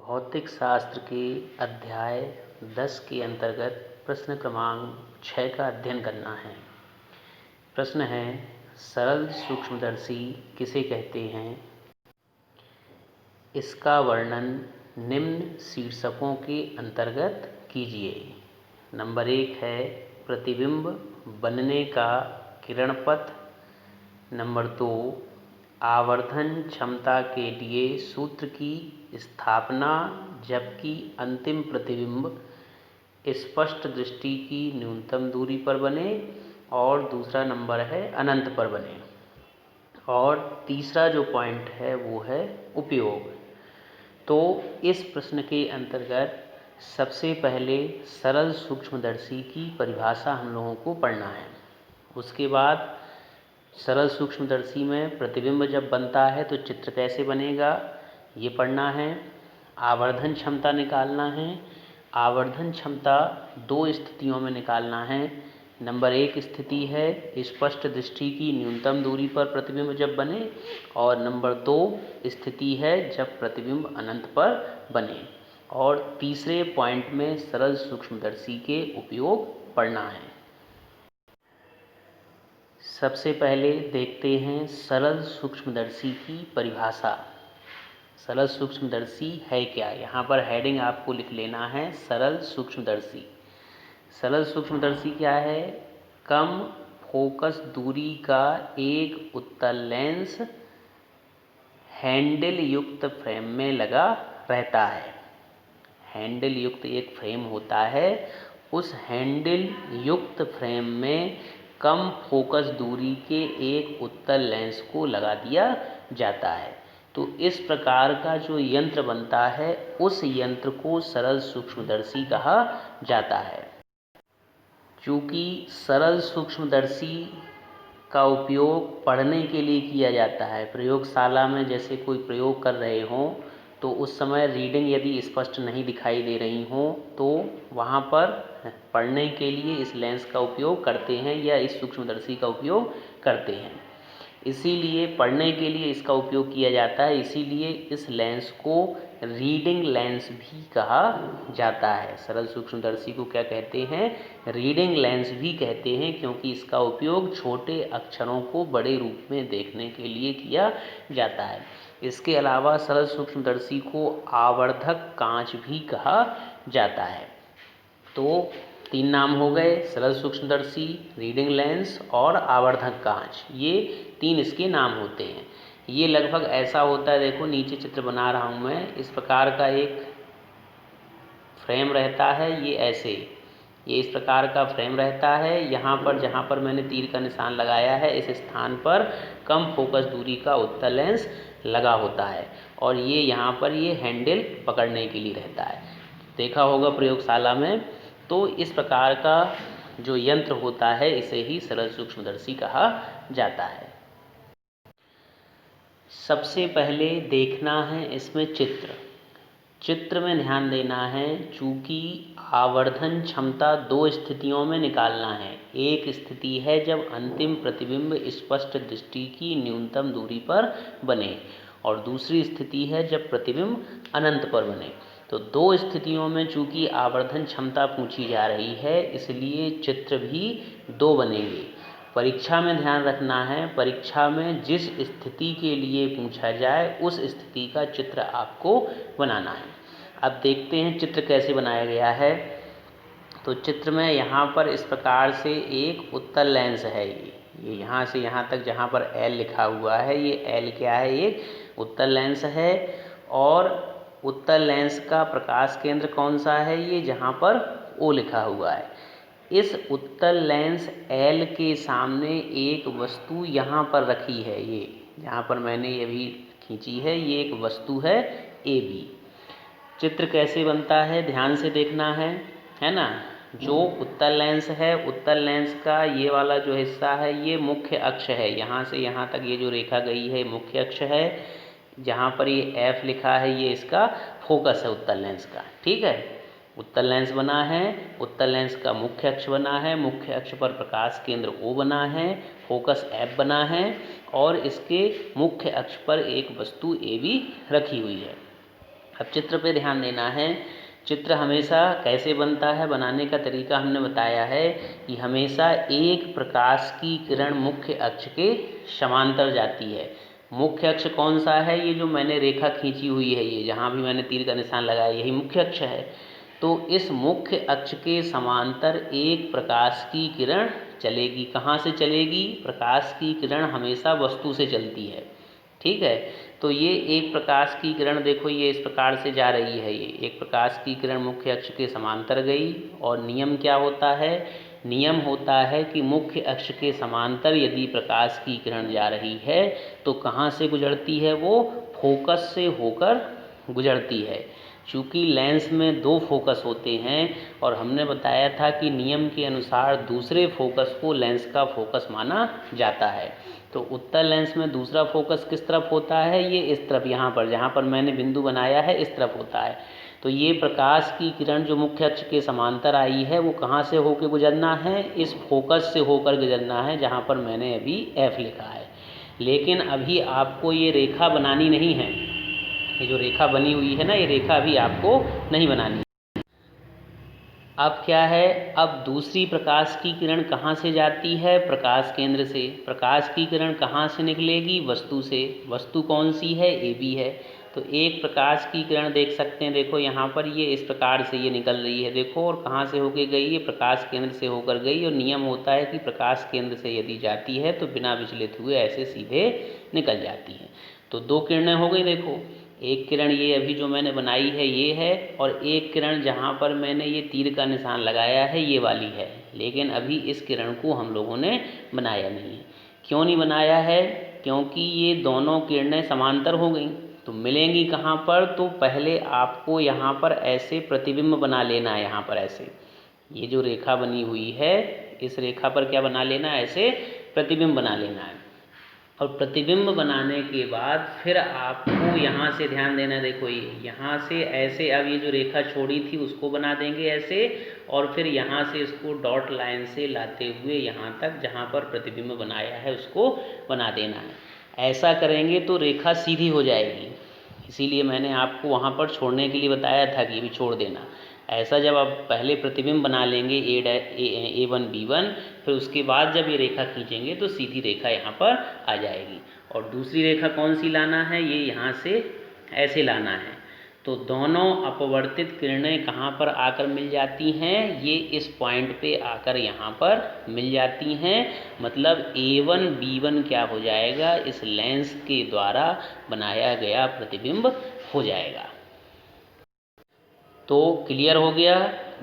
भौतिक शास्त्र के अध्याय 10 के अंतर्गत प्रश्न क्रमांक 6 का अध्ययन करना है। प्रश्न है, सरल सूक्ष्मदर्शी किसे कहते हैं? इसका वर्णन निम्न शीर्षकों के अंतर्गत कीजिए। नंबर 1 है प्रतिबिंब बनने का किरण पथ। नंबर 2, आवर्धन क्षमता के लिए सूत्र की स्थापना जबकि अंतिम प्रतिबिंब स्पष्ट दृष्टि की न्यूनतम दूरी पर बने। और दूसरा नंबर है अनंत पर बने। और तीसरा जो पॉइंट है वो है उपयोग। तो इस प्रश्न के अंतर्गत सबसे पहले सरल सूक्ष्मदर्शी की परिभाषा हम लोगों को पढ़ना है। उसके बाद सरल सूक्ष्मदर्शी में प्रतिबिंब जब बनता है तो चित्र कैसे बनेगा ये पढ़ना है। आवर्धन क्षमता निकालना है। आवर्धन क्षमता दो स्थितियों में निकालना है। नंबर 1 स्थिति है स्पष्ट दृष्टि की न्यूनतम दूरी पर प्रतिबिंब जब बने, और नंबर 2 स्थिति है जब प्रतिबिंब अनंत पर बने। और तीसरे पॉइंट में सरल सूक्ष्मदर्शी के उपयोग पढ़ना है। सबसे पहले देखते हैं सरल सूक्ष्मदर्शी की परिभाषा। सरल सूक्ष्मदर्शी है क्या? यहाँ पर हेडिंग आपको लिख लेना है, सरल सूक्ष्मदर्शी। सरल सूक्ष्मदर्शी क्या है? कम फोकस दूरी का एक उत्तल लेंस हैंडल युक्त फ्रेम में लगा रहता है। हैंडल युक्त एक फ्रेम होता है, उस हैंडल युक्त फ्रेम में कम फोकस दूरी के एक उत्तल लेंस को लगा दिया जाता है। तो इस प्रकार का जो यंत्र बनता है उस यंत्र को सरल सूक्ष्मदर्शी कहा जाता है। चूँकि सरल सूक्ष्मदर्शी का उपयोग पढ़ने के लिए किया जाता है, प्रयोगशाला में जैसे कोई प्रयोग कर रहे हों तो उस समय रीडिंग यदि स्पष्ट नहीं दिखाई दे रही हो तो वहाँ पर पढ़ने के लिए इस लेंस का उपयोग करते हैं या इस सूक्ष्मदर्शी का उपयोग करते हैं। इसीलिए पढ़ने के लिए इसका उपयोग किया जाता है, इसीलिए इस लेंस को रीडिंग लेंस भी कहा जाता है। सरल सूक्ष्मदर्शी को क्या कहते हैं? रीडिंग लेंस भी कहते हैं, क्योंकि इसका उपयोग छोटे अक्षरों को बड़े रूप में देखने के लिए किया जाता है। इसके अलावा सरल सूक्ष्मदर्शी को आवर्धक कांच भी कहा जाता है। तो 3 नाम हो गए, सरल सूक्ष्मदर्शी, रीडिंग लेंस और आवर्धक कांच। ये 3 इसके नाम होते हैं। ये लगभग ऐसा होता है, देखो नीचे चित्र बना रहा हूँ मैं, इस प्रकार का एक फ्रेम रहता है। ये इस प्रकार का फ्रेम रहता है। यहाँ पर जहाँ पर मैंने तीर का निशान लगाया है इस स्थान पर कम फोकस दूरी का उत्तल लेंस लगा होता है, और ये यहाँ पर ये हैंडल पकड़ने के लिए रहता है। देखा होगा प्रयोगशाला में। तो इस प्रकार का जो यंत्र होता है इसे ही सरल सूक्ष्मदर्शी कहा जाता है। सबसे पहले देखना है इसमें चित्र में ध्यान देना है। चूँकि आवर्धन क्षमता 2 स्थितियों में निकालना है। एक स्थिति है जब अंतिम प्रतिबिंब स्पष्ट दृष्टि की न्यूनतम दूरी पर बने, और दूसरी स्थिति है जब प्रतिबिंब अनंत पर बने। तो 2 स्थितियों में चूँकि आवर्धन क्षमता पूछी जा रही है, इसलिए चित्र भी 2 बनेंगे। परीक्षा में ध्यान रखना है, परीक्षा में जिस स्थिति के लिए पूछा जाए उस स्थिति का चित्र आपको बनाना है। अब देखते हैं चित्र कैसे बनाया गया है। तो चित्र में यहाँ पर इस प्रकार से एक उत्तल लेंस है। ये यहाँ से यहाँ तक जहाँ पर L लिखा हुआ है, ये L क्या है? एक उत्तल लेंस है। और उत्तल लेंस का प्रकाश केंद्र कौन सा है? ये जहाँ पर O लिखा हुआ है। इस उत्तल लेंस L के सामने एक वस्तु यहाँ पर रखी है। ये जहाँ पर मैंने ये भी खींची है, ये एक वस्तु है AB। चित्र कैसे बनता है ध्यान से देखना है ना। जो उत्तल लेंस है, उत्तल लेंस का ये वाला जो हिस्सा है ये मुख्य अक्ष है। यहाँ से यहाँ तक ये जो रेखा गई है मुख्य अक्ष है। जहाँ पर ये F लिखा है ये इसका फोकस है उत्तल लेंस का। ठीक है, उत्तल लेंस बना है, उत्तल लेंस का मुख्य अक्ष बना है, मुख्य अक्ष पर प्रकाश केंद्र O बना है, फोकस F बना है, और इसके मुख्य अक्ष पर एक वस्तु AB रखी हुई है। अब चित्र पे ध्यान देना है। चित्र हमेशा कैसे बनता है, बनाने का तरीका हमने बताया है कि हमेशा एक प्रकाश की किरण मुख्य अक्ष के समांतर जाती है। मुख्य अक्ष कौन सा है? ये जो मैंने रेखा खींची हुई है, ये जहाँ भी मैंने तीर का निशान लगाया, यही मुख्य अक्ष है। तो इस मुख्य अक्ष के समांतर एक प्रकाश की किरण चलेगी। कहाँ से चलेगी? प्रकाश की किरण हमेशा वस्तु से चलती है, ठीक है। तो ये एक प्रकाश की किरण देखो, ये इस प्रकार से जा रही है। ये एक प्रकाश की किरण मुख्य अक्ष के समांतर गई, और नियम क्या होता है? नियम होता है कि मुख्य अक्ष के समांतर यदि प्रकाश की किरण जा रही है तो कहाँ से गुजरती है? वो फोकस से होकर गुजरती है। चूँकि लेंस में 2 फोकस होते हैं, और हमने बताया था कि नियम के अनुसार दूसरे फोकस को लेंस का फोकस माना जाता है। तो उत्तल लेंस में दूसरा फोकस किस तरफ होता है? ये इस तरफ, यहाँ पर जहाँ पर मैंने बिंदु बनाया है इस तरफ होता है। तो ये प्रकाश की किरण जो मुख्य अक्ष के समांतर आई है वो कहाँ से होकर गुजरना है? इस फोकस से होकर गुजरना है, जहाँ पर मैंने अभी F लिखा है। लेकिन अभी आपको ये रेखा बनानी नहीं है। ये जो रेखा बनी हुई है ना, ये रेखा अभी आपको नहीं बनानी। अब क्या है? अब दूसरी प्रकाश की किरण कहाँ से जाती है? प्रकाश केंद्र से। प्रकाश की किरण कहाँ से निकलेगी? वस्तु से। वस्तु कौन सी है? AB है। तो एक प्रकाश की किरण देख सकते हैं, देखो यहाँ पर ये इस प्रकार से ये निकल रही है, देखो, और कहाँ से होकर गई? ये प्रकाश केंद्र से होकर गई। और नियम होता है कि प्रकाश केंद्र से यदि जाती है तो बिना विचलित हुए ऐसे सीधे निकल जाती है। तो 2 किरणें हो गई। देखो, एक किरण ये अभी जो मैंने बनाई है ये है, और एक किरण जहाँ पर मैंने ये तीर का निशान लगाया है ये वाली है। लेकिन अभी इस किरण को हम लोगों ने बनाया नहीं है। क्यों नहीं बनाया है? क्योंकि ये दोनों किरणें समांतर हो गई। तो मिलेंगी कहाँ पर? तो पहले आपको यहाँ पर ऐसे प्रतिबिंब बना लेना है। यहाँ पर ऐसे ये जो रेखा बनी हुई है, इस रेखा पर क्या बना लेना है? ऐसे प्रतिबिंब बना लेना है। और प्रतिबिंब बनाने के बाद फिर आपको यहाँ से ध्यान देना, देखो ये यहाँ से ऐसे, अब ये जो रेखा छोड़ी थी उसको बना देंगे ऐसे, और फिर यहाँ से इसको डॉट लाइन से लाते हुए यहाँ तक जहाँ पर प्रतिबिंब बनाया है उसको बना देना है। ऐसा करेंगे तो रेखा सीधी हो जाएगी। इसीलिए मैंने आपको वहाँ पर छोड़ने के लिए बताया था कि भी छोड़ देना। ऐसा जब आप पहले प्रतिबिंब बना लेंगे A1 B1, फिर उसके बाद जब ये रेखा खींचेंगे तो सीधी रेखा यहाँ पर आ जाएगी। और दूसरी रेखा कौन सी लाना है? ये यहाँ से ऐसे लाना है। तो दोनों अपवर्तित किरणें कहाँ पर आकर मिल जाती हैं? ये इस पॉइंट पे आकर यहाँ पर मिल जाती हैं। मतलब A1 B1 क्या हो जाएगा? इस लेंस के द्वारा बनाया गया प्रतिबिंब हो जाएगा। तो क्लियर हो गया।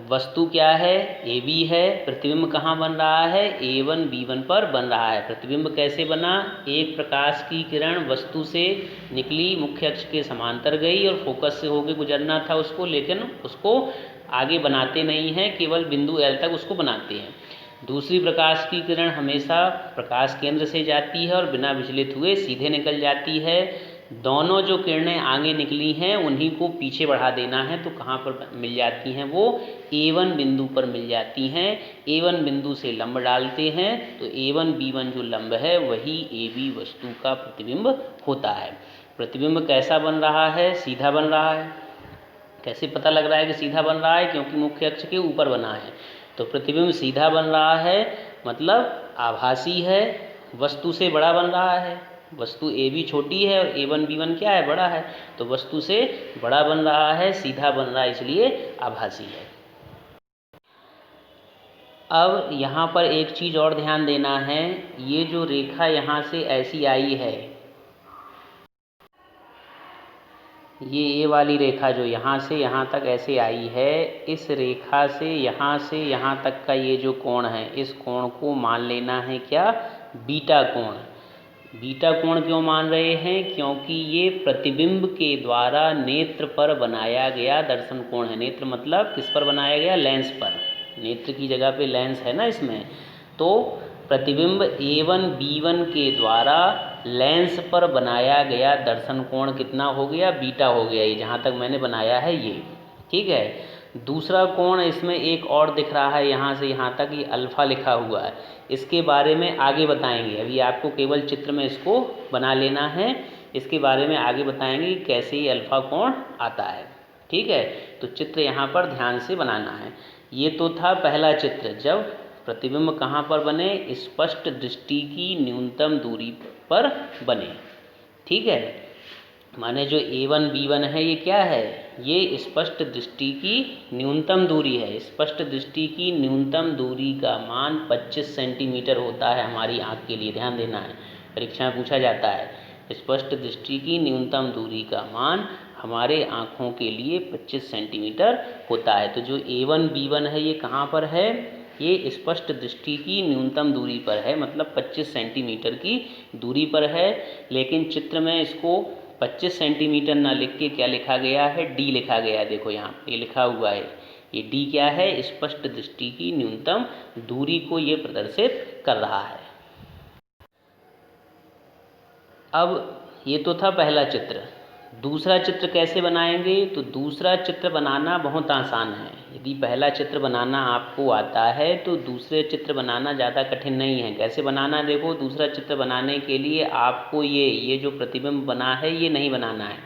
वस्तु क्या है? AB है। प्रतिबिंब कहाँ बन रहा है? A1 B1 पर बन रहा है। प्रतिबिंब कैसे बना? एक प्रकाश की किरण वस्तु से निकली, मुख्य अक्ष के समांतर गई, और फोकस से होकर गुजरना था उसको, लेकिन उसको आगे बनाते नहीं हैं, केवल बिंदु L तक उसको बनाते हैं। दूसरी प्रकाश की किरण हमेशा प्रकाश केंद्र से जाती है और बिना विचलित हुए सीधे निकल जाती है। दोनों जो किरणें आगे निकली हैं उन्हीं को पीछे बढ़ा देना है। तो कहाँ पर मिल जाती हैं? वो A1 बिंदु पर मिल जाती हैं। A1 बिंदु से लंब डालते हैं तो A1 B1 जो लंब है वही AB वस्तु का प्रतिबिंब होता है। प्रतिबिंब कैसा बन रहा है? सीधा बन रहा है। कैसे पता लग रहा है कि सीधा बन रहा है? क्योंकि मुख्य अक्ष के ऊपर बना है। तो प्रतिबिंब सीधा बन रहा है, मतलब आभासी है, वस्तु से बड़ा बन रहा है। वस्तु AB छोटी है और A1 B1 क्या है? बड़ा है। तो वस्तु से बड़ा बन रहा है, सीधा बन रहा है, इसलिए आभासी है। अब यहाँ पर एक चीज़ और ध्यान देना है। ये जो रेखा यहाँ से ऐसी आई है, ये वाली रेखा जो यहाँ से यहाँ तक ऐसे आई है, इस रेखा से यहाँ तक का ये जो कोण है, इस कोण को मान लेना है क्या? बीटा कोण। बीटा कोण क्यों मान रहे हैं? क्योंकि ये प्रतिबिंब के द्वारा नेत्र पर बनाया गया दर्शन कोण है। नेत्र मतलब किस पर बनाया गया? लेंस पर। नेत्र की जगह पे लेंस है ना इसमें। तो प्रतिबिंब A1 B1 के द्वारा लेंस पर बनाया गया दर्शन कोण कितना हो गया? बीटा हो गया। ये जहाँ तक मैंने बनाया है ये, ठीक है। दूसरा कोण इसमें एक और दिख रहा है, यहाँ से यहाँ तक ये अल्फ़ा लिखा हुआ है। इसके बारे में आगे बताएंगे, अभी आपको केवल चित्र में इसको बना लेना है। इसके बारे में आगे बताएंगे कि कैसे ये अल्फ़ा कोण आता है। ठीक है, तो चित्र यहाँ पर ध्यान से बनाना है। ये तो था पहला चित्र, जब प्रतिबिंब कहाँ पर बने, स्पष्ट दृष्टि की न्यूनतम दूरी पर बने। ठीक है, माने जो A1 B1 है ये क्या है, ये स्पष्ट दृष्टि की न्यूनतम दूरी है। स्पष्ट दृष्टि की न्यूनतम दूरी का मान 25 सेंटीमीटर होता है हमारी आँख के लिए, ध्यान देना है, परीक्षा में पूछा जाता है। स्पष्ट दृष्टि की न्यूनतम दूरी का मान हमारे आँखों के लिए 25 सेंटीमीटर होता है। तो जो A1 B1 है ये कहाँ पर है, ये स्पष्ट दृष्टि की न्यूनतम दूरी पर है, मतलब 25 सेंटीमीटर की दूरी पर है। लेकिन चित्र में इसको 25 सेंटीमीटर ना लिख के क्या लिखा गया है, डी लिखा गया है। देखो यहाँ ये लिखा हुआ है, ये डी क्या है, स्पष्ट दृष्टि की न्यूनतम दूरी को ये प्रदर्शित कर रहा है। अब ये तो था पहला चित्र। दूसरा चित्र कैसे बनाएंगे, तो दूसरा चित्र बनाना बहुत आसान है। यदि पहला चित्र बनाना आपको आता है तो दूसरे चित्र बनाना ज़्यादा कठिन नहीं है। कैसे बनाना है, देखो, दूसरा चित्र बनाने के लिए आपको ये जो प्रतिबिंब बना है ये नहीं बनाना है।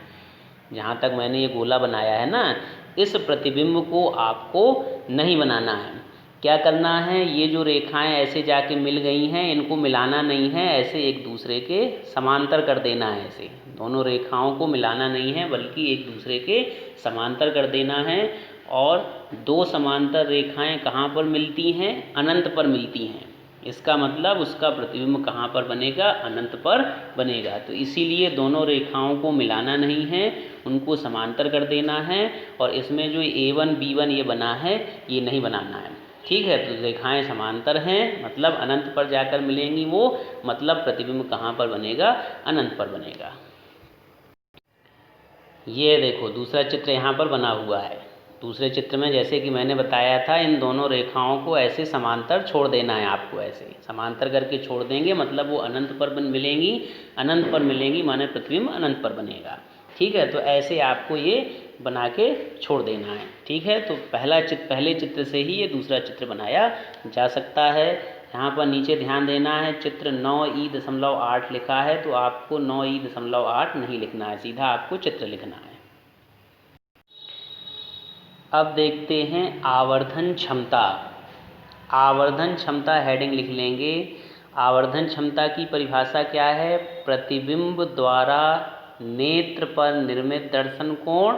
जहाँ तक मैंने ये गोला बनाया है ना, इस प्रतिबिंब को आपको नहीं बनाना है। क्या करना है, ये जो रेखाएं ऐसे जाके मिल गई हैं इनको मिलाना नहीं है, ऐसे एक दूसरे के समांतर कर देना है। ऐसे दोनों रेखाओं को मिलाना नहीं है बल्कि एक दूसरे के समांतर कर देना है। और दो समांतर रेखाएं कहाँ पर मिलती हैं, अनंत पर मिलती हैं। इसका मतलब उसका प्रतिबिंब कहाँ पर बनेगा, अनंत पर बनेगा। तो इसीलिए दोनों रेखाओं को मिलाना नहीं है, उनको समांतर कर देना है। और इसमें जो A1 B1 ये बना है ये नहीं बनाना है। ठीक है, तो रेखाएं समांतर हैं, मतलब अनंत पर जाकर मिलेंगी वो, मतलब प्रतिबिंब कहाँ पर बनेगा, अनंत पर बनेगा। ये देखो दूसरा चित्र यहाँ पर बना हुआ है। दूसरे चित्र में जैसे कि मैंने बताया था, इन दोनों रेखाओं को ऐसे समांतर छोड़ देना है आपको। ऐसे समांतर करके छोड़ देंगे मतलब वो अनंत पर मिलेंगी। अनंत पर मिलेंगी माने प्रतिबिंब अनंत पर बनेगा। ठीक है, तो ऐसे आपको ये बना के छोड़ देना है। ठीक है, तो पहले चित्र से ही ये दूसरा चित्र बनाया जा सकता है। यहाँ पर नीचे ध्यान देना है, चित्र 9E.8 लिखा है, तो आपको 9E.8 नहीं लिखना है, सीधा आपको चित्र लिखना है। अब देखते हैं आवर्धन क्षमता। आवर्धन क्षमता हेडिंग लिख लेंगे। आवर्धन क्षमता की परिभाषा क्या है, प्रतिबिंब द्वारा नेत्र पर निर्मित दर्शन कोण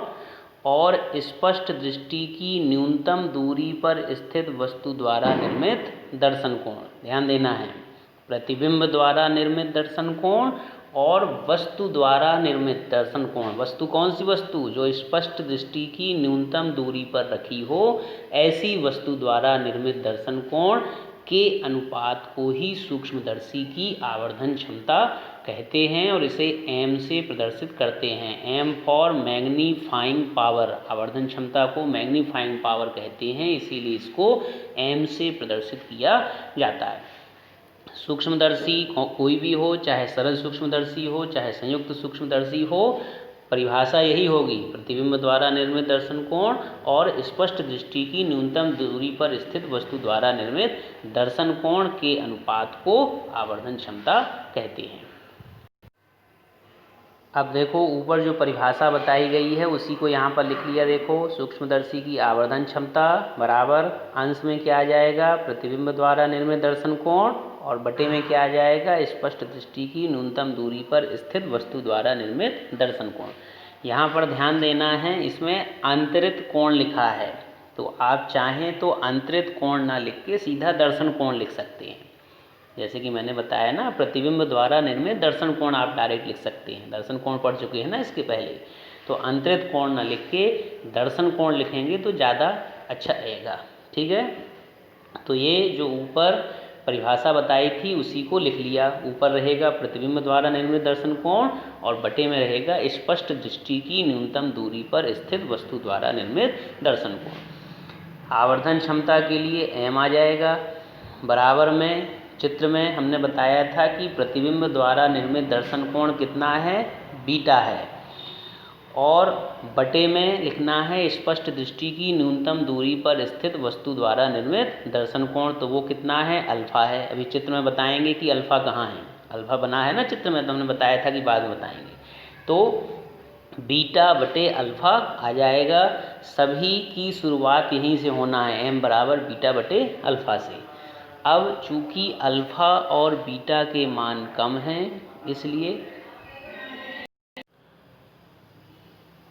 और स्पष्ट दृष्टि की न्यूनतम दूरी पर स्थित वस्तु द्वारा निर्मित दर्शन कोण। ध्यान देना है, प्रतिबिंब द्वारा निर्मित दर्शन कोण और वस्तु द्वारा निर्मित दर्शन कोण। वस्तु कौन सी वस्तु, जो स्पष्ट दृष्टि की न्यूनतम दूरी पर रखी हो, ऐसी वस्तु द्वारा निर्मित दर्शन कोण के अनुपात को ही सूक्ष्मदर्शी की आवर्धन क्षमता कहते हैं और इसे m से प्रदर्शित करते हैं। m for magnifying power. आवर्धन क्षमता को मैग्नीफाइंग पावर कहते हैं, इसीलिए इसको m से प्रदर्शित किया जाता है। सूक्ष्मदर्शी कोई भी हो, चाहे सरल सूक्ष्मदर्शी हो चाहे संयुक्त सूक्ष्मदर्शी हो, परिभाषा यही होगी, प्रतिबिंब द्वारा निर्मित दर्शन कोण और स्पष्ट दृष्टि की न्यूनतम दूरी पर स्थित वस्तु द्वारा निर्मित दर्शन कोण के अनुपात को आवर्धन क्षमता कहते हैं। अब देखो ऊपर जो परिभाषा बताई गई है उसी को यहाँ पर लिख लिया। देखो, सूक्ष्मदर्शी की आवर्धन क्षमता बराबर अंश में क्या आ जाएगा, प्रतिबिंब द्वारा निर्मित दर्शन कोण, और बटे में क्या आ जाएगा, स्पष्ट दृष्टि की न्यूनतम दूरी पर स्थित वस्तु द्वारा निर्मित दर्शन कोण। यहाँ पर ध्यान देना है, इसमें अंतरित कोण लिखा है, तो आप चाहें तो अंतरित कोण ना लिख के सीधा दर्शन कोण लिख सकते हैं। जैसे कि मैंने बताया ना, प्रतिबिंब द्वारा निर्मित दर्शन कोण आप डायरेक्ट लिख सकते हैं। दर्शन कोण पढ़ चुके हैं ना इसके पहले, तो अंतरित कोण न लिख के दर्शन कोण लिखेंगे तो ज़्यादा अच्छा रहेगा। ठीक है, तो ये जो ऊपर परिभाषा बताई थी उसी को लिख लिया। ऊपर रहेगा प्रतिबिंब द्वारा निर्मित दर्शन कोण और बटे में रहेगा स्पष्ट दृष्टि की न्यूनतम दूरी पर स्थित वस्तु द्वारा निर्मित दर्शन कोण। आवर्धन क्षमता के लिए m आ जाएगा, बराबर में चित्र में हमने बताया था कि प्रतिबिंब द्वारा निर्मित दर्शन कोण कितना है, बीटा है, और बटे में लिखना है स्पष्ट दृष्टि की न्यूनतम दूरी पर स्थित वस्तु द्वारा निर्मित दर्शन कोण, तो वो कितना है, अल्फा है। अभी चित्र में बताएंगे कि अल्फा कहाँ है, अल्फा बना है ना चित्र में, तो हमने बताया था कि बाद में बताएंगे। तो बीटा बटे अल्फ़ा आ जाएगा। सभी की शुरुआत यहीं से होना है, m बराबर बीटा बटे अल्फ़ा से। अब चूँकि अल्फ़ा और बीटा के मान कम हैं, इसलिए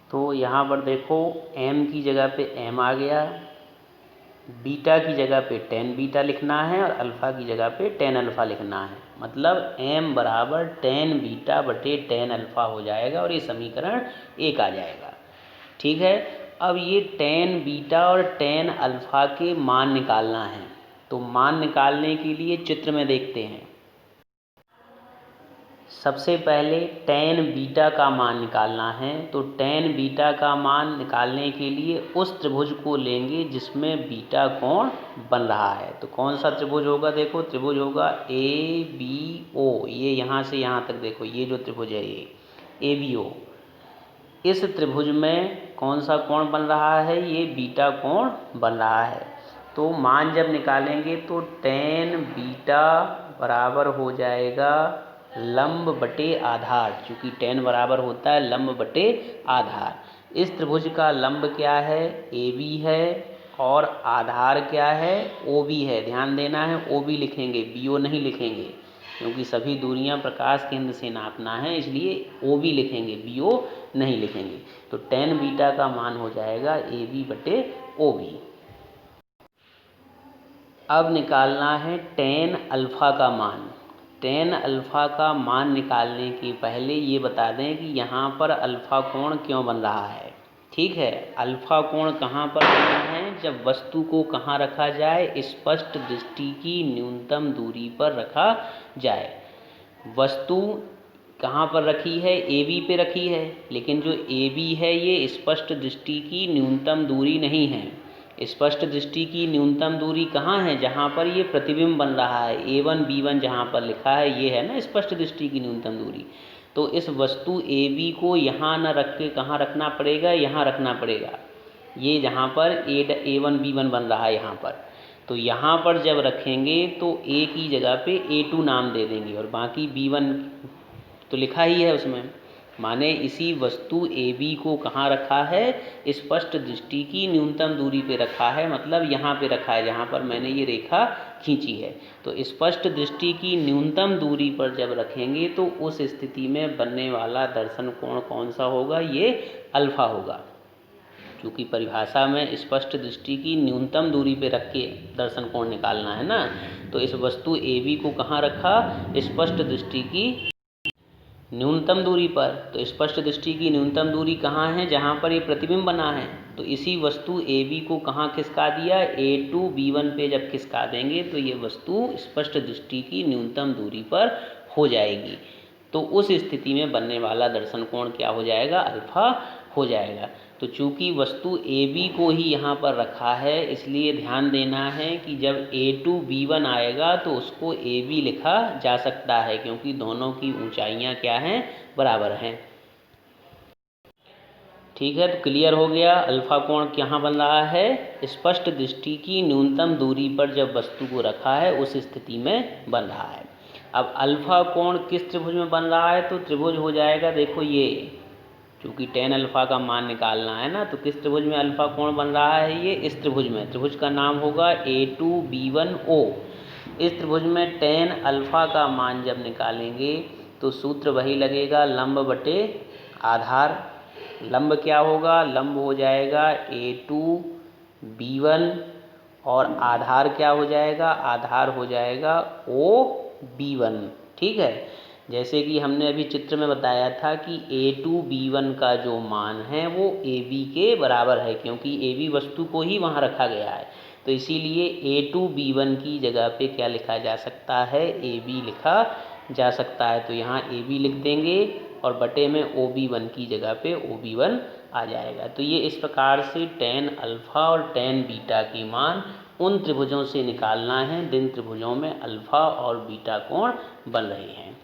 तो यहाँ पर देखो m की जगह पे m आ गया, बीटा की जगह पे टेन बीटा लिखना है और अल्फ़ा की जगह पे टेन अल्फ़ा लिखना है। मतलब m बराबर टेन बीटा बटे टेन अल्फ़ा हो जाएगा और ये समीकरण 1 आ जाएगा। ठीक है। अब ये टेन बीटा और टेन अल्फ़ा के मान निकालना है। तो मान निकालने के लिए चित्र में देखते हैं। सबसे पहले टेन बीटा का मान निकालना है। तो टेन बीटा का मान निकालने के लिए उस त्रिभुज को लेंगे जिसमें बीटा कोण बन रहा है। तो कौन सा त्रिभुज होगा? देखो त्रिभुज होगा ABO। ये यहाँ से यहाँ तक देखो, ये जो त्रिभुज है ये ABO। इस त्रिभुज में कौन सा कोण बन रहा है? ये बीटा कोण बन रहा है। तो मान जब निकालेंगे तो टेन बीटा बराबर हो जाएगा लंब बटे आधार, चूँकि टेन बराबर होता है लंब बटे आधार। इस त्रिभुज का लंब क्या है? AB है और आधार क्या है? OB है। ध्यान देना है, OB लिखेंगे, BO नहीं लिखेंगे, क्योंकि सभी दूरियां प्रकाश केंद्र से नापना है, इसलिए OB लिखेंगे, BO नहीं लिखेंगे। तो टेन बीटा का मान हो जाएगा AB बटे OB। अब निकालना है टेन अल्फ़ा का मान। टेन अल्फ़ा का मान निकालने के पहले ये बता दें कि यहाँ पर अल्फ़ा कोण क्यों बन रहा है। ठीक है। अल्फ़ा कोण कहाँ पर बनना है? जब वस्तु को कहाँ रखा जाए? स्पष्ट दृष्टि की न्यूनतम दूरी पर रखा जाए। वस्तु कहाँ पर रखी है? AB पे रखी है, लेकिन जो AB है ये स्पष्ट दृष्टि की न्यूनतम दूरी नहीं है। स्पष्ट दृष्टि की न्यूनतम दूरी कहाँ है? जहाँ पर ये प्रतिबिंब बन रहा है, A1 B1 जहाँ पर लिखा है ये है ना स्पष्ट दृष्टि की न्यूनतम दूरी। तो इस वस्तु AB को यहाँ न रख के कहाँ रखना पड़ेगा? यहाँ रखना पड़ेगा। ये जहाँ पर A1 B1 बन रहा है यहाँ पर, तो यहाँ पर जब रखेंगे तो A की जगह पे A2 नाम दे देंगे और बाकी B1 तो लिखा ही है उसमें। माने इसी वस्तु AB को कहाँ रखा है? स्पष्ट दृष्टि की न्यूनतम दूरी पे रखा है, मतलब यहाँ पे रखा है जहाँ पर मैंने ये रेखा खींची है। तो स्पष्ट दृष्टि की न्यूनतम दूरी पर जब रखेंगे तो उस स्थिति में बनने वाला दर्शन कोण कौन सा होगा? ये अल्फ़ा होगा। क्योंकि परिभाषा में स्पष्ट दृष्टि की न्यूनतम दूरी पे रख के दर्शन कोण निकालना है ना। तो इस वस्तु AB को कहाँ रखा? स्पष्ट दृष्टि की न्यूनतम दूरी पर। तो स्पष्ट दृष्टि की न्यूनतम दूरी कहाँ है? जहाँ पर ये प्रतिबिंब बना है। तो इसी वस्तु AB को कहाँ खिसका दिया? A2 B1 पे जब खिसका देंगे तो ये वस्तु स्पष्ट दृष्टि की न्यूनतम दूरी पर हो जाएगी। तो उस स्थिति में बनने वाला दर्शन कोण क्या हो जाएगा? अल्फ़ा हो जाएगा। तो चूँकि वस्तु AB को ही यहाँ पर रखा है, इसलिए ध्यान देना है कि जब A2 B1 आएगा तो उसको AB लिखा जा सकता है, क्योंकि दोनों की ऊंचाइयाँ क्या हैं? बराबर हैं। ठीक है। तो क्लियर हो गया अल्फ़ा कोण कहाँ बन रहा है? स्पष्ट दृष्टि की न्यूनतम दूरी पर जब वस्तु को रखा है उस स्थिति में बन रहा है। अब अल्फ़ा कोण किस त्रिभुज में बन रहा है? तो त्रिभुज हो जाएगा, देखो ये, चूँकि टेन अल्फ़ा का मान निकालना है ना, तो किस त्रिभुज में अल्फ़ा कोण बन रहा है? ये इस त्रिभुज में। त्रिभुज का नाम होगा A2 B1O। इस त्रिभुज में टेन अल्फ़ा का मान जब निकालेंगे तो सूत्र वही लगेगा, लंब बटे आधार। लंब क्या होगा? लंब हो जाएगा A2 B1 और आधार क्या हो जाएगा? आधार हो जाएगा OB1। ठीक है। जैसे कि हमने अभी चित्र में बताया था कि A2 B1 का जो मान है वो AB के बराबर है, क्योंकि AB वस्तु को ही वहाँ रखा गया है। तो इसीलिए A2 B1 की जगह पे क्या लिखा जा सकता है? AB लिखा जा सकता है। तो यहाँ AB लिख देंगे और बटे में OB1 की जगह पे OB1 आ जाएगा। तो ये इस प्रकार से टेन अल्फ़ा और टेन बीटा की मान उन त्रिभुजों से निकालना है जिन त्रिभुजों में अल्फ़ा और बीटा कोण बन रहे हैं।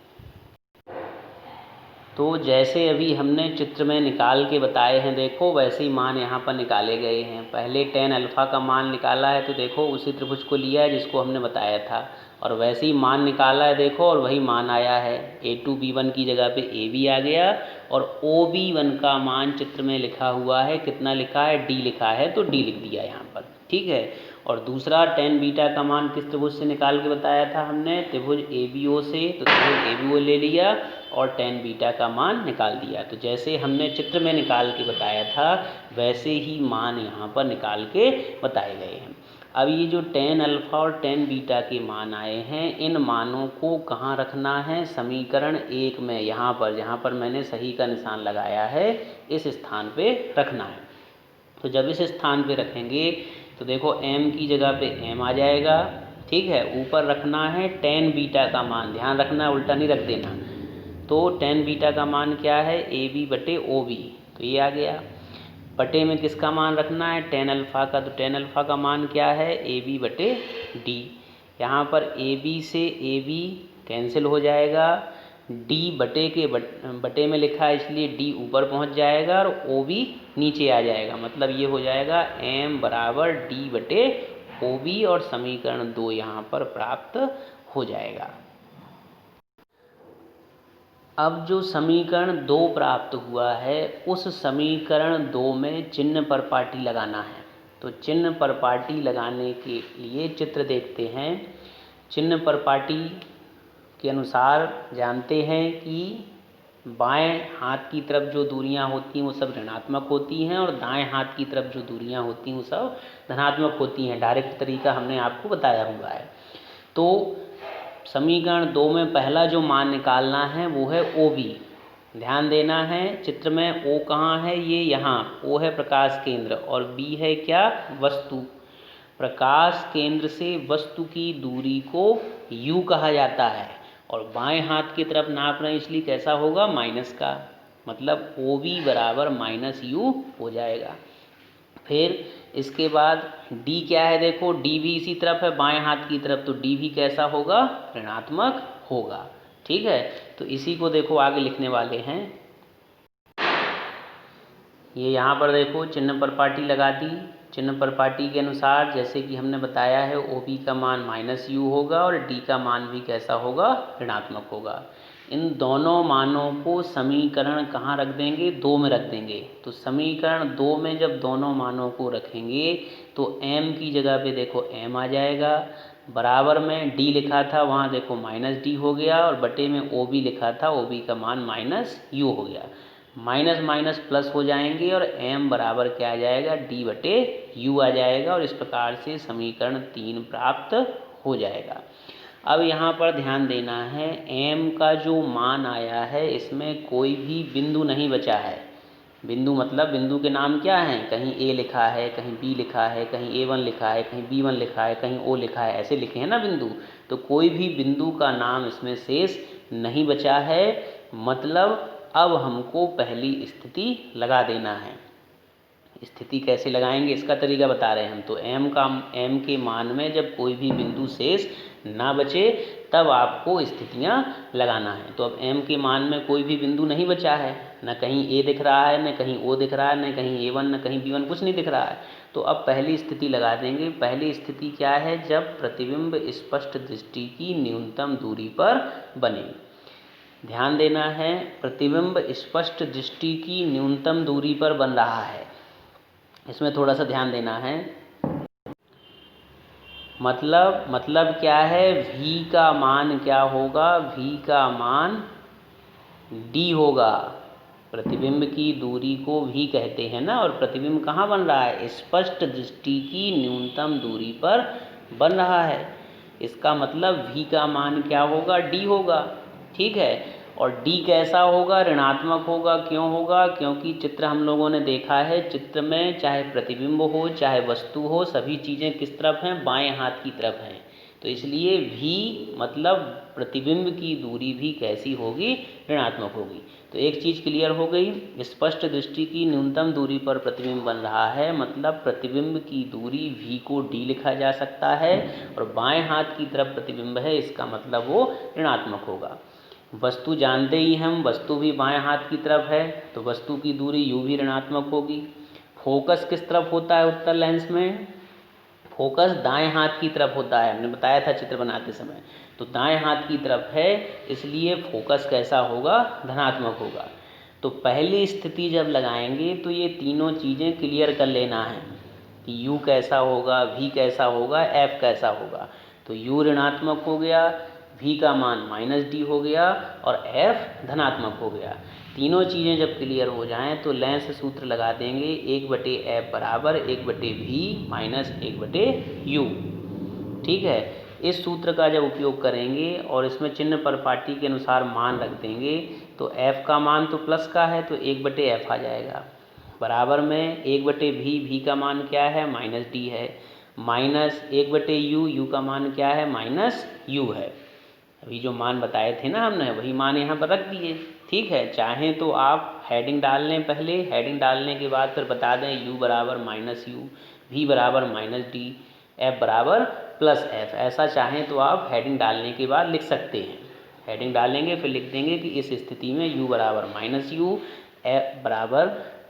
तो जैसे अभी हमने चित्र में निकाल के बताए हैं, देखो वैसे ही मान यहाँ पर निकाले गए हैं। पहले tan अल्फ़ा का मान निकाला है, तो देखो उसी त्रिभुज को लिया है जिसको हमने बताया था, और वैसे ही मान निकाला है देखो, और वही मान आया है। A2B1 की जगह पे AB आ गया, और OB1 का मान चित्र में लिखा हुआ है, कितना लिखा है, D लिखा है, तो D लिख दिया यहाँ पर, ठीक है। और दूसरा tan बीटा का मान किस त्रिभुज से निकाल के बताया था हमने, त्रिभुज ABO से, तो त्रिभुज ABO ले लिया और tan बीटा का मान निकाल दिया। तो जैसे हमने चित्र में निकाल के बताया था, वैसे ही मान यहाँ पर निकाल के बताए गए हैं। अब ये जो tan अल्फ़ा और tan बीटा के मान आए हैं, इन मानों को कहाँ रखना है, समीकरण 1 में, यहाँ पर जहाँ पर मैंने सही का निशान लगाया है, इस स्थान पे रखना है। तो जब इस स्थान पे रखेंगे तो देखो m की जगह पे m आ जाएगा, ठीक है। ऊपर रखना है tan बीटा का मान, ध्यान रखना उल्टा नहीं रख देना। तो tan बीटा का मान क्या है, AB बटे OB, तो ये आ गया। बटे में किसका मान रखना है, tan अल्फ़ा का, तो tan अल्फ़ा का मान क्या है, AB बटे D। यहाँ पर AB से AB कैंसिल हो जाएगा, D बटे में लिखा है इसलिए D ऊपर पहुँच जाएगा और OB नीचे आ जाएगा। मतलब ये हो जाएगा m बराबर D बटे OB, और समीकरण 2 यहाँ पर प्राप्त हो जाएगा। अब जो समीकरण 2 प्राप्त हुआ है, उस समीकरण 2 में चिन्ह पर पाटी लगाना है। तो चिन्ह पर पाटी लगाने के लिए चित्र देखते हैं। चिन्ह पर पाटी के अनुसार जानते हैं कि बाएं हाथ की तरफ जो दूरियां होती हैं वो सब ऋणात्मक होती हैं, और दाएं हाथ की तरफ जो दूरियां होती हैं वो सब धनात्मक होती हैं। डायरेक्ट तरीका हमने आपको बताया हुआ है। तो समीकरण 2 में पहला जो मान निकालना है वो है OB। ध्यान देना है, चित्र में O कहाँ है, ये यहाँ O है प्रकाश केंद्र, और B है क्या, वस्तु। प्रकाश केंद्र से वस्तु की दूरी को U कहा जाता है, और बाएं हाथ की तरफ नाप रहे हैं इसलिए कैसा होगा, माइनस का। मतलब OB बराबर -U हो जाएगा। फिर इसके बाद D क्या है, देखो D भी इसी तरफ है, बाएं हाथ की तरफ, तो D भी कैसा होगा, ऋणात्मक होगा, ठीक है। तो इसी को देखो आगे लिखने वाले हैं। ये यहाँ पर देखो चिन्ह पर पाटी लगा दी। चिन्ह पर पाटी के अनुसार जैसे कि हमने बताया है, OB का मान -U होगा और D का मान भी कैसा होगा, ऋणात्मक होगा। इन दोनों मानों को समीकरण कहाँ रख देंगे, 2 में रख देंगे। तो समीकरण 2 में जब दोनों मानों को रखेंगे तो m की जगह पे देखो m आ जाएगा, बराबर में D लिखा था वहाँ देखो -D हो गया, और बटे में OB लिखा था, OB का मान -U हो गया। माइनस माइनस प्लस हो जाएंगे और m बराबर क्या आ जाएगा, D बटे U आ जाएगा, और इस प्रकार से समीकरण 3 प्राप्त हो जाएगा। अब यहाँ पर ध्यान देना है, m का जो मान आया है इसमें कोई भी बिंदु नहीं बचा है। बिंदु मतलब बिंदु के नाम क्या हैं, कहीं A लिखा है, कहीं B लिखा है, कहीं A1 लिखा है, कहीं B1 लिखा है, कहीं O लिखा है, ऐसे लिखे हैं ना बिंदु। तो कोई भी बिंदु का नाम इसमें शेष नहीं बचा है। मतलब अब हमको पहली स्थिति लगा देना है। स्थिति कैसे लगाएंगे इसका तरीका बता रहे हैं हम। तो m के मान में जब कोई भी बिंदु शेष ना बचे तब आपको स्थितियां लगाना है। तो अब m के मान में कोई भी बिंदु नहीं बचा है, न कहीं A दिख रहा है, न कहीं O दिख रहा है, न कहीं A1, न कहीं B1, कुछ नहीं दिख रहा है। तो अब पहली स्थिति लगा देंगे। पहली स्थिति क्या है, जब प्रतिबिंब स्पष्ट दृष्टि की न्यूनतम दूरी पर बने। ध्यान देना है, प्रतिबिंब स्पष्ट दृष्टि की न्यूनतम दूरी पर बन रहा है, इसमें थोड़ा सा ध्यान देना है। मतलब क्या है, V का मान क्या होगा, V का मान D होगा। प्रतिबिंब की दूरी को V कहते हैं ना, और प्रतिबिंब कहाँ बन रहा है, स्पष्ट दृष्टि की न्यूनतम दूरी पर बन रहा है। इसका मतलब V का मान क्या होगा, D होगा, ठीक है। और D कैसा होगा, ऋणात्मक होगा। क्यों होगा, क्योंकि चित्र हम लोगों ने देखा है, चित्र में चाहे प्रतिबिंब हो चाहे वस्तु हो, सभी चीज़ें किस तरफ हैं, बाएं हाथ की तरफ हैं। तो इसलिए V मतलब प्रतिबिंब की दूरी भी कैसी होगी, ऋणात्मक होगी। तो एक चीज़ क्लियर हो गई, स्पष्ट दृष्टि की न्यूनतम दूरी पर प्रतिबिंब बन रहा है, मतलब प्रतिबिंब की दूरी V को D लिखा जा सकता है, और बाएं हाथ की तरफ प्रतिबिंब है, इसका मतलब वो ऋणात्मक होगा। वस्तु जानते ही हम, वस्तु भी बाएं हाथ की तरफ है तो वस्तु की दूरी u भी ऋणात्मक होगी। फोकस किस तरफ होता है उत्तल लेंस में? फोकस दाएं हाथ की तरफ होता है, हमने बताया था चित्र बनाते समय। तो दाएं हाथ की तरफ है, इसलिए फोकस कैसा होगा? धनात्मक होगा। तो पहली स्थिति जब लगाएंगे तो ये तीनों चीज़ें क्लियर कर लेना है कि u कैसा होगा, v कैसा होगा, f कैसा होगा। तो u ऋणात्मक हो गया, v का मान -d हो गया और f धनात्मक हो गया। तीनों चीज़ें जब क्लियर हो जाएं तो लेंस सूत्र लगा देंगे 1/f बराबर 1/v माइनस 1/u। ठीक है, इस सूत्र का जब उपयोग करेंगे और इसमें चिन्ह परिपाटी के अनुसार मान रख देंगे तो f का मान तो प्लस का है तो 1/f आ जाएगा, बराबर में 1/v, v का मान क्या है? -d है, माइनस 1/u, u का मान क्या है? -u है। अभी जो मान बताए थे ना हमने, वही मान यहाँ पर रख दिए। ठीक है, चाहें तो आप हेडिंग डाल लें पहले, हेडिंग डालने के बाद फिर बता दें u बराबर -u, v बराबर -d, f बराबर +f। ऐसा चाहें तो आप हेडिंग डालने के बाद लिख सकते हैं। हेडिंग डालेंगे फिर लिख देंगे कि इस स्थिति में u बराबर -u, f बराबर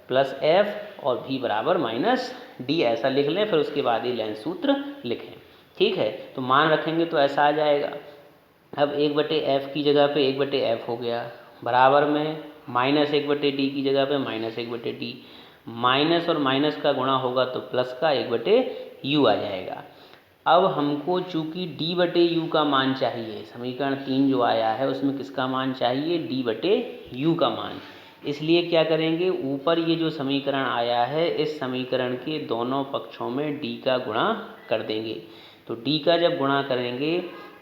+f और v बराबर -d, ऐसा लिख लें। फिर उसके बाद ही लेंस सूत्र लिखें। ठीक है, तो मान रखेंगे तो ऐसा आ जाएगा। अब 1/f की जगह पे 1/f हो गया, बराबर में -1/d की जगह पे -1/d, माइनस और माइनस का गुणा होगा तो प्लस का 1/u आ जाएगा। अब हमको चूंकि d/u का मान चाहिए, समीकरण 3 जो आया है उसमें किसका मान चाहिए? d/u का मान। इसलिए क्या करेंगे, ऊपर ये जो समीकरण आया है इस समीकरण के दोनों पक्षों में d का गुणा कर देंगे। तो d का जब गुणा करेंगे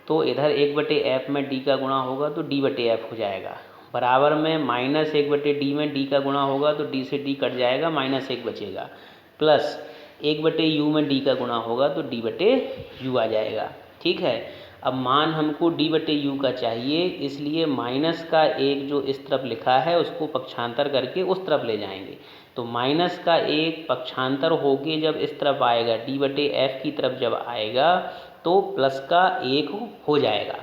तो इधर 1/f में d का गुणा होगा तो d/f हो जाएगा, बराबर में -1/d में d का गुणा होगा तो d से d कट जाएगा, -1 बचेगा, प्लस 1/u में d का गुणा होगा तो d/u आ जाएगा। ठीक है, अब मान हमको d/u का चाहिए, इसलिए माइनस का 1 जो इस तरफ लिखा है उसको पक्षांतर करके उस तरफ ले जाएंगे। तो माइनस का 1 पक्षांतर होके जब इस तरफ आएगा, d/f की तरफ जब आएगा तो प्लस का 1 हो जाएगा।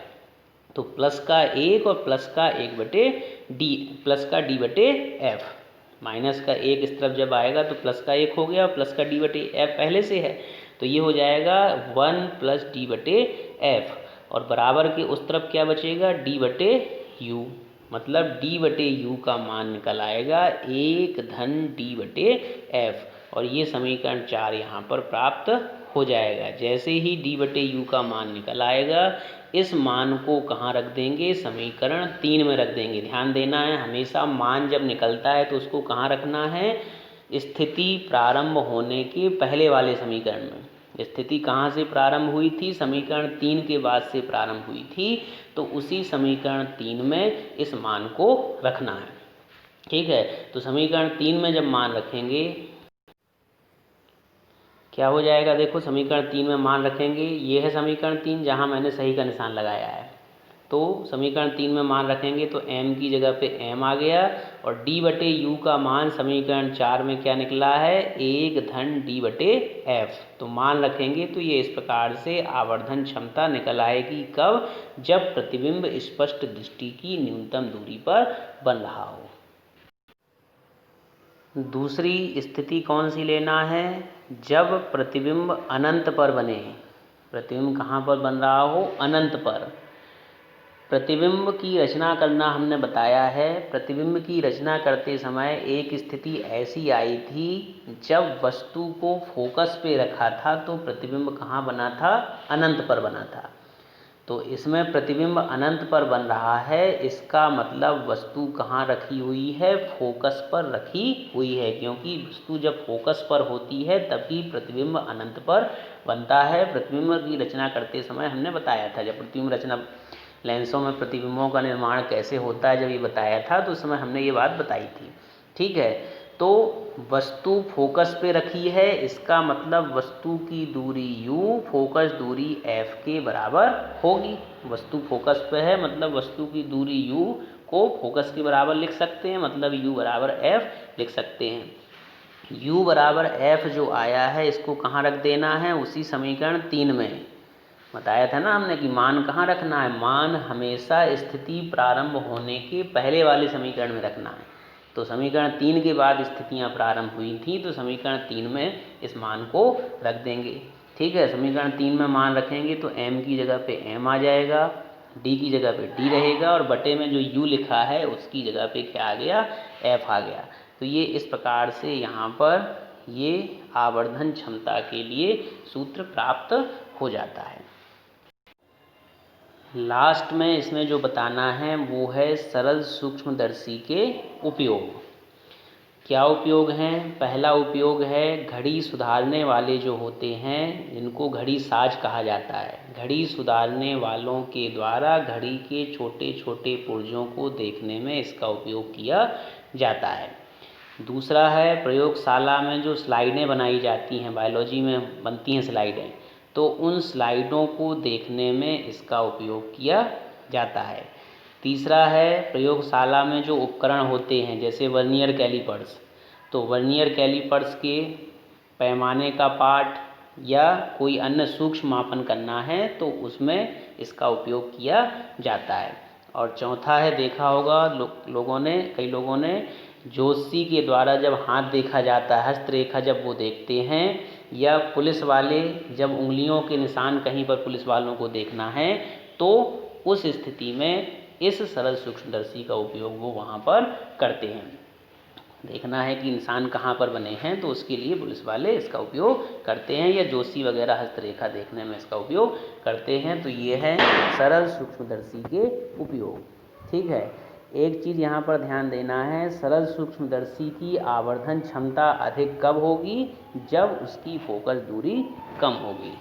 तो प्लस का 1 और प्लस का 1/d, प्लस का d/f, माइनस का 1 इस तरफ जब आएगा तो प्लस का 1 हो गया और प्लस का d/f पहले से है तो ये हो जाएगा 1 + d/f और बराबर के उस तरफ क्या बचेगा? d/u, मतलब d/u का मान निकल आएगा 1 d/f और ये समीकरण 4 यहाँ पर प्राप्त हो जाएगा। जैसे ही d/u का मान निकल आएगा इस मान को कहाँ रख देंगे? समीकरण 3 में रख देंगे। ध्यान देना है, हमेशा मान जब निकलता है तो उसको कहाँ रखना है? स्थिति प्रारंभ होने के पहले वाले समीकरण में। स्थिति कहाँ से प्रारंभ हुई थी? समीकरण 3 के बाद से प्रारंभ हुई थी, तो उसी समीकरण 3 में इस मान को रखना है। ठीक है, तो समीकरण 3 में जब मान रखेंगे क्या हो जाएगा? देखो, समीकरण 3 में मान रखेंगे, ये है समीकरण 3 जहाँ मैंने सही का निशान लगाया है। तो समीकरण 3 में मान रखेंगे तो m की जगह पे m आ गया और d/u का मान समीकरण 4 में क्या निकला है? 1 d/f। तो मान रखेंगे तो ये इस प्रकार से आवर्धन क्षमता निकल आएगी। कब? जब प्रतिबिंब स्पष्ट दृष्टि की न्यूनतम दूरी पर बन रहा हो। दूसरी स्थिति कौन सी लेना है? जब प्रतिबिंब अनंत पर बने। प्रतिबिंब कहाँ पर बन रहा हो? अनंत पर। प्रतिबिंब की रचना करना हमने बताया है। प्रतिबिंब की रचना करते समय एक स्थिति ऐसी आई थी जब वस्तु को फोकस पे रखा था तो प्रतिबिंब कहाँ बना था? अनंत पर बना था। तो इसमें प्रतिबिंब अनंत पर बन रहा है, इसका मतलब वस्तु कहाँ रखी हुई है? फोकस पर रखी हुई है, क्योंकि वस्तु जब फोकस पर होती है तभी प्रतिबिंब अनंत पर बनता है। प्रतिबिंब की रचना करते समय हमने बताया था, जब प्रतिबिंब रचना लेंसों में प्रतिबिंबों का निर्माण कैसे होता है जब ये बताया था तो उस समय हमने ये बात बताई थी। ठीक है, तो वस्तु फोकस पे रखी है, इसका मतलब वस्तु की दूरी u, फोकस दूरी f के बराबर होगी। वस्तु फोकस पे है मतलब वस्तु की दूरी u को फोकस के बराबर लिख सकते हैं, मतलब u बराबर f लिख सकते हैं। u बराबर f जो आया है इसको कहाँ रख देना है? उसी समीकरण 3 में। बताया था ना हमने कि मान कहाँ रखना है, मान हमेशा स्थिति प्रारंभ होने के पहले वाले समीकरण में रखना है। तो समीकरण 3 के बाद स्थितियाँ प्रारंभ हुई थी, तो समीकरण 3 में इस मान को रख देंगे। ठीक है, समीकरण 3 में मान रखेंगे तो m की जगह पे m आ जाएगा, d की जगह पे d रहेगा, और बटे में जो u लिखा है उसकी जगह पे क्या आ गया, f आ गया। तो ये इस प्रकार से यहाँ पर ये आवर्धन क्षमता के लिए सूत्र प्राप्त हो जाता है। लास्ट में इसमें जो बताना है वो है सरल सूक्ष्मदर्शी के उपयोग। क्या उपयोग हैं? पहला उपयोग है घड़ी सुधारने वाले जो होते हैं, जिनको घड़ी साज कहा जाता है, घड़ी सुधारने वालों के द्वारा घड़ी के छोटे छोटे पुर्जों को देखने में इसका उपयोग किया जाता है। दूसरा है प्रयोगशाला में जो स्लाइडें बनाई जाती हैं, बायोलॉजी में बनती हैं स्लाइडें, तो उन स्लाइडों को देखने में इसका उपयोग किया जाता है। तीसरा है प्रयोगशाला में जो उपकरण होते हैं जैसे वर्नियर कैलिपर्स, तो वर्नियर कैलिपर्स के पैमाने का पाठ या कोई अन्य सूक्ष्म मापन करना है तो उसमें इसका उपयोग किया जाता है। और चौथा है, देखा होगा कई लोगों ने ज्योतिषी के द्वारा जब हाथ देखा जाता है, हस्तरेखा जब वो देखते हैं, या पुलिस वाले जब उंगलियों के निशान कहीं पर पुलिस वालों को देखना है, तो उस स्थिति में इस सरल सूक्ष्मदर्शी का उपयोग वो वहाँ पर करते हैं। देखना है कि निशान कहाँ पर बने हैं तो उसके लिए पुलिस वाले इसका उपयोग करते हैं, या ज्योतिषी वगैरह हस्तरेखा देखने में इसका उपयोग करते हैं। तो ये है सरल सूक्ष्मदर्शी के उपयोग। ठीक है, एक चीज़ यहाँ पर ध्यान देना है, सरल सूक्ष्मदर्शी की आवर्धन क्षमता अधिक कब होगी, जब उसकी फोकस दूरी कम होगी।